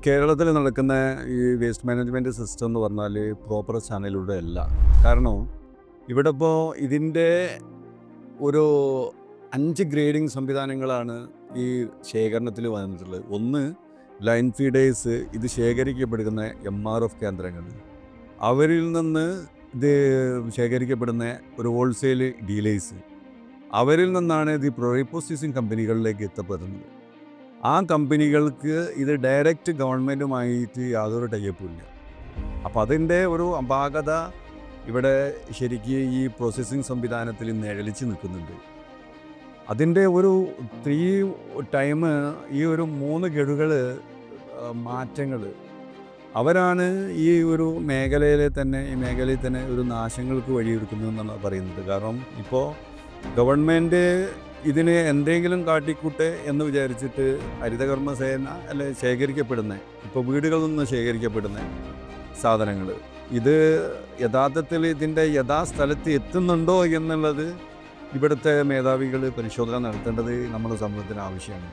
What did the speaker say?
കേരളത്തിൽ നടക്കുന്ന ഈ വേസ്റ്റ് മാനേജ്മെൻറ്റ് സിസ്റ്റം എന്ന് പറഞ്ഞാൽ പ്രോപ്പർ ചാനലിലൂടെ അല്ല. കാരണം ഇവിടെ ഇപ്പോൾ ഇതിൻ്റെ ഒരു 5 ഗ്രേഡിംഗ് സംവിധാനങ്ങളാണ് ഈ ശേഖരണത്തിൽ വന്നിട്ടുള്ളത്. ഒന്ന്, ലൈൻ ഫീഡേഴ്സ്, ഇത് ശേഖരിക്കപ്പെടുന്ന MRF കേന്ദ്രങ്ങൾ, അവരിൽ നിന്ന് ഇത് ശേഖരിക്കപ്പെടുന്ന ഒരു ഹോൾസെയിൽ ഡീലേഴ്സ്, അവരിൽ നിന്നാണ് ഇത് പ്രോസസ്സിംഗ് കമ്പനികളിലേക്ക് എത്തപ്പെടുന്നത്. ആ കമ്പനികൾക്ക് ഇത് ഡയറക്റ്റ് ഗവൺമെൻറ്റുമായിട്ട് യാതൊരു ടൈപ്പും ഇല്ല. അപ്പം അതിൻ്റെ ഒരു അപാകത ഇവിടെ ശരിക്ക് ഈ പ്രോസസ്സിംഗ് സംവിധാനത്തിൽ നിഴലിച്ച് നിൽക്കുന്നുണ്ട്. അതിൻ്റെ ഒരു 3 ടൈം ഈ ഒരു 3 ഗഡുകൾ മാറ്റങ്ങൾ അവരാണ് ഈ ഒരു മേഖലയിൽ തന്നെ ഒരു നാശങ്ങൾക്ക് വഴിയൊരുക്കുന്നതെന്നാണ് പറയുന്നത്. കാരണം ഇപ്പോൾ ഗവൺമെൻറ് ഇതിന് എന്തെങ്കിലും കാട്ടിക്കൂട്ടെ എന്ന് വിചാരിച്ചിട്ട് ഹരിതകർമ്മസേന അല്ലെ ശേഖരിക്കപ്പെടുന്ന, ഇപ്പോൾ വീടുകളിൽ നിന്ന് ശേഖരിക്കപ്പെടുന്ന സാധനങ്ങൾ ഇത് യഥാർത്ഥത്തിൽ ഇതിൻ്റെ യഥാസ്ഥലത്ത് എത്തുന്നുണ്ടോ എന്നുള്ളത് ഇവിടുത്തെ മേധാവികൾ പരിശോധന നടത്തേണ്ടത് നമ്മുടെ സമൂഹത്തിന് ആവശ്യമാണ്.